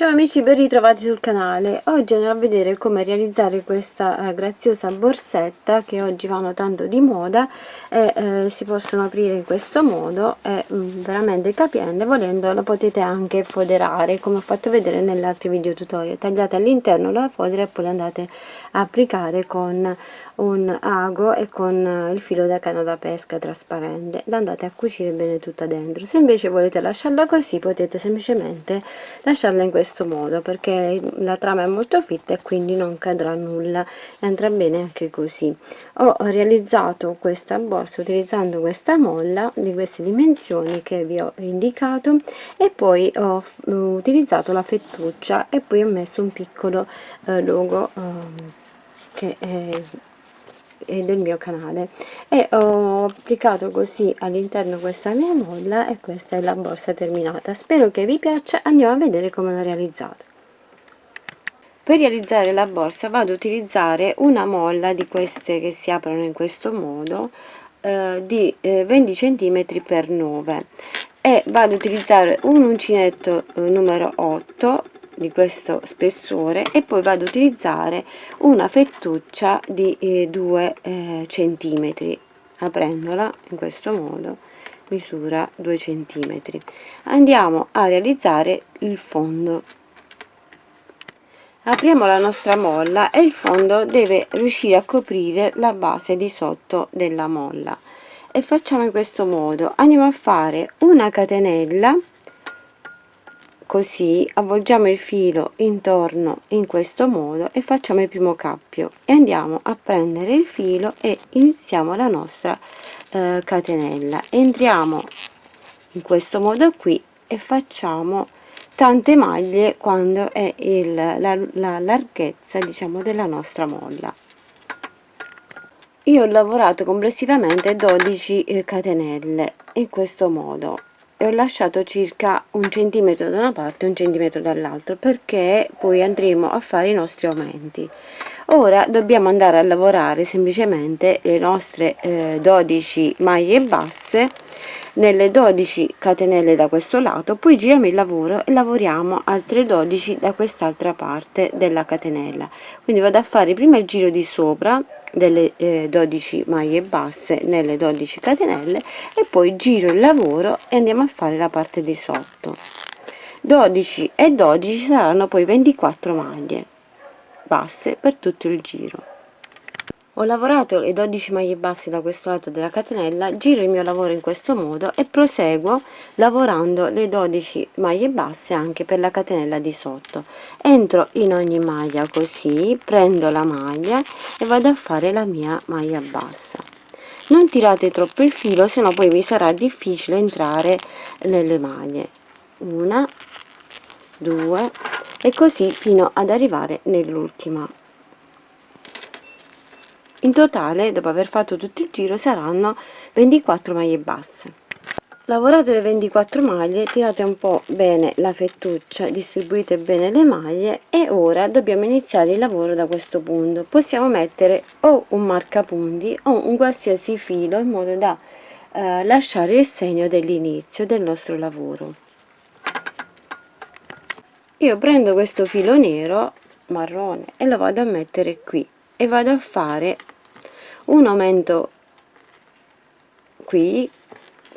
Ciao amici, ben ritrovati sul canale. Oggi andiamo a vedere come realizzare questa graziosa borsetta che oggi vanno tanto di moda e si possono aprire in questo modo, è veramente capiente. Volendo la potete anche foderare, come ho fatto vedere negli altri video tutorial. Tagliate all'interno la fodera e poi la andate a applicare con un ago e con il filo da canna da pesca trasparente. La andate a cucire bene tutta dentro. Se invece volete lasciarla così, potete semplicemente lasciarla in questo modo, perché la trama è molto fitta e quindi non cadrà nulla e andrà bene anche così. Ho realizzato questa borsa utilizzando questa molla di queste dimensioni che vi ho indicato e poi ho utilizzato la fettuccia e poi ho messo un piccolo logo che è del mio canale e ho applicato così all'interno questa mia molla e questa è la borsa terminata. Spero che vi piaccia. Andiamo a vedere come l'ho realizzata. Per realizzare la borsa vado ad utilizzare una molla di queste che si aprono in questo modo di 20 cm x 9 e vado ad utilizzare un uncinetto numero 8 di questo spessore e poi vado ad utilizzare una fettuccia di 2 centimetri, aprendola in questo modo, misura 2 centimetri. Andiamo a realizzare il fondo. Apriamo la nostra molla e il fondo deve riuscire a coprire la base di sotto della molla e facciamo in questo modo. Andiamo a fare una catenella, così avvolgiamo il filo intorno in questo modo e facciamo il primo cappio e andiamo a prendere il filo e iniziamo la nostra catenella. Entriamo in questo modo qui e facciamo tante maglie quando è la larghezza, diciamo, della nostra molla. Io ho lavorato complessivamente 12 catenelle in questo modo e ho lasciato circa 1 centimetro da una parte e 1 centimetro dall'altro, perché poi andremo a fare i nostri aumenti. Ora dobbiamo andare a lavorare semplicemente le nostre 12 maglie basse nelle 12 catenelle da questo lato, poi giriamo il lavoro e lavoriamo altre 12 da quest'altra parte della catenella. Quindi vado a fare prima il giro di sopra delle 12 maglie basse nelle 12 catenelle e poi giro il lavoro e andiamo a fare la parte di sotto. 12 e 12 saranno poi 24 maglie basse per tutto il giro. Ho lavorato le 12 maglie basse da questo lato della catenella, giro il mio lavoro in questo modo e proseguo lavorando le 12 maglie basse anche per la catenella di sotto. Entro in ogni maglia così, prendo la maglia e vado a fare la mia maglia bassa. Non tirate troppo il filo, sennò poi vi sarà difficile entrare nelle maglie. Una, due e così fino ad arrivare nell'ultima. In totale, dopo aver fatto tutto il giro, saranno 24 maglie basse. Lavorate le 24 maglie, tirate un po' bene la fettuccia, distribuite bene le maglie e ora dobbiamo iniziare il lavoro da questo punto. Possiamo mettere o un marcapunti o un qualsiasi filo in modo da lasciare il segno dell'inizio del nostro lavoro. Io prendo questo filo nero, marrone, e lo vado a mettere qui e vado a fare un aumento qui,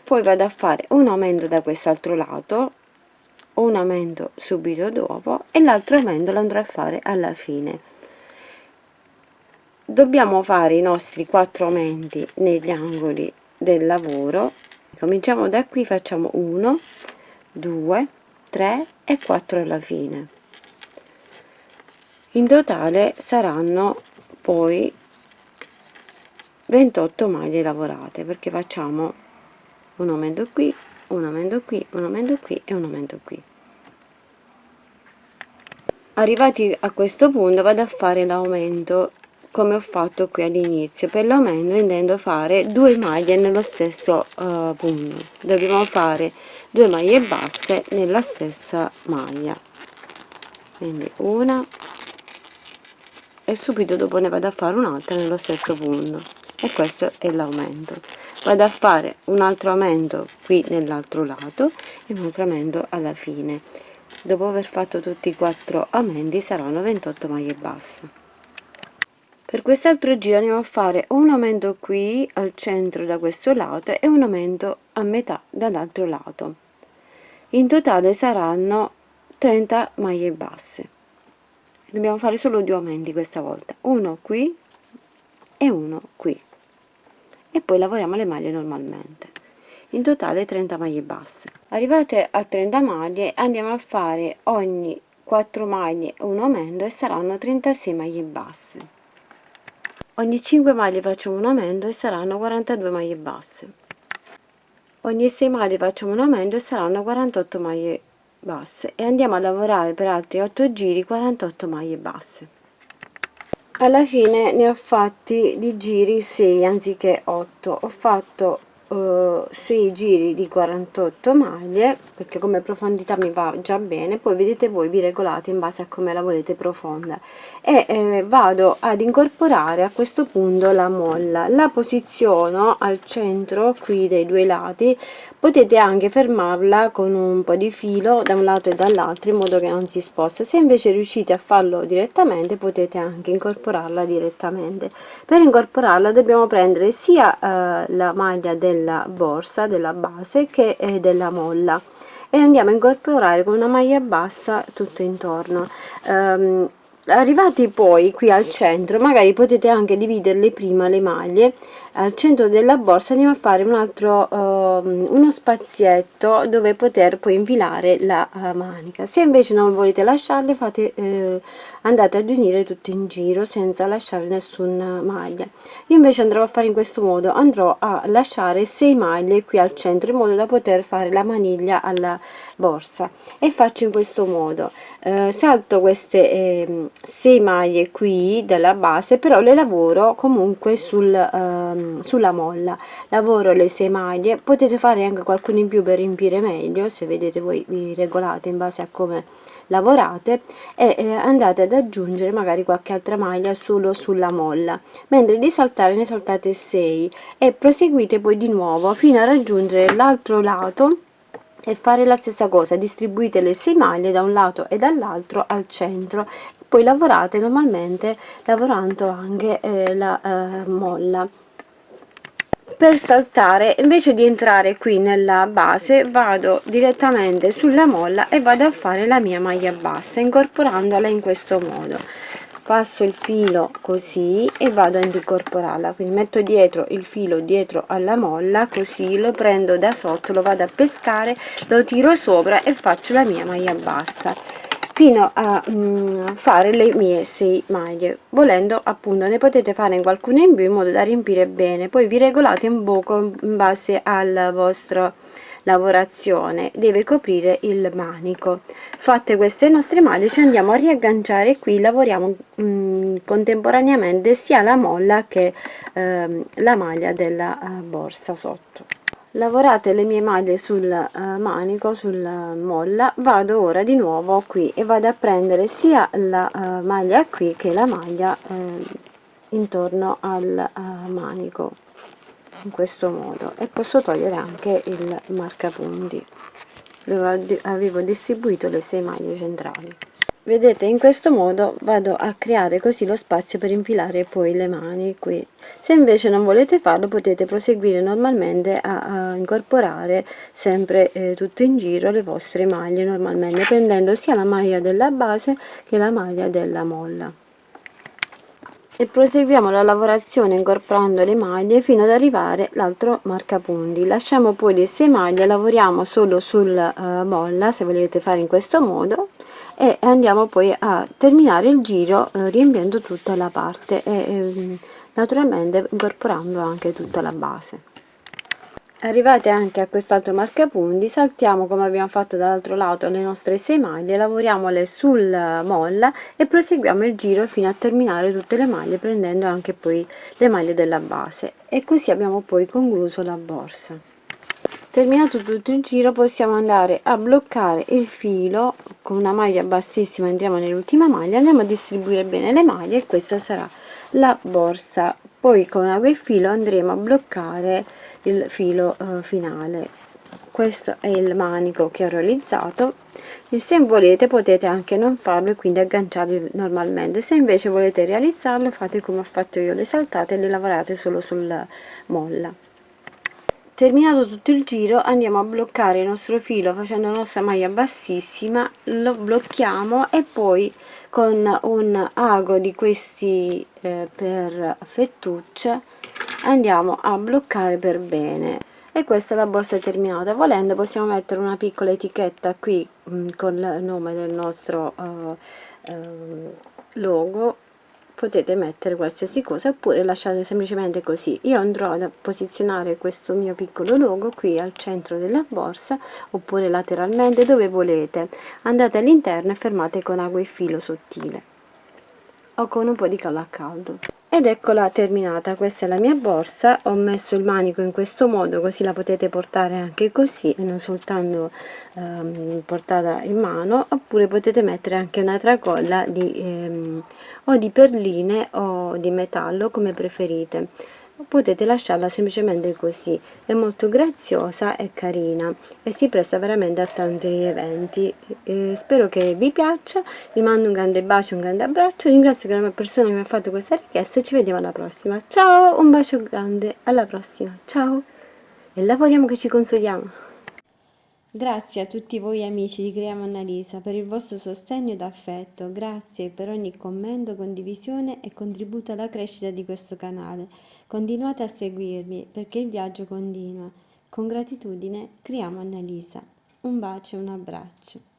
poi vado a fare un aumento da quest'altro lato, un aumento subito dopo e l'altro aumento lo andrò a fare alla fine. Dobbiamo fare i nostri 4 aumenti negli angoli del lavoro. Cominciamo da qui, facciamo 1 2 3 e 4 alla fine. In totale saranno poi 28 maglie lavorate, perché facciamo un aumento qui, un aumento qui, un aumento qui e un aumento qui. Arrivati a questo punto vado a fare l'aumento come ho fatto qui all'inizio. Per l'aumento intendo fare 2 maglie nello stesso punto. Dobbiamo fare 2 maglie basse nella stessa maglia, quindi una e subito dopo ne vado a fare un'altra nello stesso punto e questo è l'aumento. Vado a fare un altro aumento qui nell'altro lato e un altro aumento alla fine. dopo aver fatto tutti i 4 aumenti saranno 28 maglie basse. Per quest'altro giro andiamo a fare un aumento qui al centro da questo lato e un aumento a metà dall'altro lato. In totale saranno 30 maglie basse. Dobbiamo fare solo 2 aumenti questa volta, uno qui e uno qui, e poi lavoriamo le maglie normalmente. In totale 30 maglie basse. Arrivate a 30 maglie andiamo a fare ogni 4 maglie un aumento e saranno 36 maglie basse. Ogni 5 maglie facciamo un aumento e saranno 42 maglie basse. Ogni 6 maglie facciamo un aumento e saranno 48 maglie basse, e andiamo a lavorare per altri 8 giri 48 maglie basse. Alla fine ne ho fatti di giri 6 anziché 8. Ho fatto 6 giri di 48 maglie perché come profondità mi va già bene, poi vedete voi, vi regolate in base a come la volete profonda, e vado ad incorporare a questo punto la molla, la posiziono al centro qui dei due lati. Potete anche fermarla con un po' di filo da un lato e dall'altro in modo che non si sposta. Se invece riuscite a farlo direttamente potete anche incorporarla direttamente. Per incorporarla dobbiamo prendere sia la maglia della borsa, della base, che della molla, e andiamo a incorporare con una maglia bassa tutto intorno. Arrivati poi qui al centro magari potete anche dividerle prima le maglie. Al centro della borsa andiamo a fare un altro uno spazietto dove poter poi infilare la manica. Se invece non volete lasciarle fate andate ad unire tutto in giro senza lasciare nessuna maglia. Io invece andrò a fare in questo modo, andrò a lasciare 6 maglie qui al centro in modo da poter fare la maniglia alla borsa, e faccio in questo modo. Salto queste 6 maglie qui della base, però le lavoro comunque sulla molla, lavoro le 6 maglie. Potete fare anche qualcuno in più per riempire meglio, se vedete voi vi regolate in base a come lavorate, e andate ad aggiungere magari qualche altra maglia solo sulla molla, mentre di saltare ne saltate 6 e proseguite poi di nuovo fino a raggiungere l'altro lato e fare la stessa cosa. Distribuite le 6 maglie da un lato e dall'altro al centro, poi lavorate normalmente lavorando anche la molla. Per saltare, invece di entrare qui nella base, vado direttamente sulla molla e vado a fare la mia maglia bassa incorporandola in questo modo. Passo il filo così e vado ad incorporarla, quindi metto dietro il filo dietro alla molla, così lo prendo da sotto, lo vado a pescare, lo tiro sopra e faccio la mia maglia bassa fino a fare le mie 6 maglie. Volendo appunto ne potete fare qualcuna in più in modo da riempire bene, poi vi regolate un poco in base alla vostra lavorazione, deve coprire il manico. Fatte queste nostre maglie ci andiamo a riagganciare qui, lavoriamo contemporaneamente sia la molla che la maglia della borsa sotto. Lavorate le mie maglie sul manico, sulla molla. Vado ora di nuovo qui e vado a prendere sia la maglia qui che la maglia intorno al manico, in questo modo, e posso togliere anche il marcapunti dove avevo distribuito le 6 maglie centrali. Vedete, in questo modo vado a creare così lo spazio per infilare poi le mani qui. Se invece non volete farlo potete proseguire normalmente a incorporare sempre tutto in giro le vostre maglie normalmente, prendendo sia la maglia della base che la maglia della molla. E proseguiamo la lavorazione incorporando le maglie fino ad arrivare all'altro marcapunti. Lasciamo poi le 6 maglie, lavoriamo solo sul molla se volete fare in questo modo, e andiamo poi a terminare il giro riempiendo tutta la parte e naturalmente incorporando anche tutta la base. Arrivate anche a quest'altro marcapunti, saltiamo come abbiamo fatto dall'altro lato le nostre 6 maglie, lavoriamole sul molla e proseguiamo il giro fino a terminare tutte le maglie, prendendo anche poi le maglie della base, e così abbiamo poi concluso la borsa. Terminato tutto il giro possiamo andare a bloccare il filo con una maglia bassissima, entriamo nell'ultima maglia, andiamo a distribuire bene le maglie e questa sarà la borsa. Poi con quel filo andremo a bloccare il filo finale. questo è il manico che ho realizzato, e se volete potete anche non farlo e quindi agganciarli normalmente. Se invece volete realizzarlo, fate come ho fatto io, le saltate e le lavorate solo sul molla. Terminato tutto il giro, andiamo a bloccare il nostro filo facendo la nostra maglia bassissima, lo blocchiamo e poi con un ago di questi per fettucce andiamo a bloccare per bene. E questa è la borsa terminata. Volendo possiamo mettere una piccola etichetta qui con il nome del nostro logo, potete mettere qualsiasi cosa oppure lasciate semplicemente così. Io andrò a posizionare questo mio piccolo logo qui al centro della borsa oppure lateralmente, dove volete. Andate all'interno e fermate con ago e filo sottile o con un po' di colla a caldo. Ed eccola terminata. Questa è la mia borsa. Ho messo il manico in questo modo, così la potete portare anche così e non soltanto portata in mano, oppure potete mettere anche una tracolla o di perline o di metallo, come preferite. Potete lasciarla semplicemente così, è molto graziosa e carina e si presta veramente a tanti eventi. Spero che vi piaccia, vi mando un grande bacio, un grande abbraccio, ringrazio la persona che mi ha fatto questa richiesta e ci vediamo alla prossima. Ciao, un bacio grande, alla prossima, ciao, e lavoriamo che ci consoliamo. Grazie a tutti voi amici di Creiamo Annalisa per il vostro sostegno ed affetto, grazie per ogni commento, condivisione e contributo alla crescita di questo canale. Continuate a seguirmi perché il viaggio continua. Con gratitudine, Creiamo Annalisa. Un bacio e un abbraccio.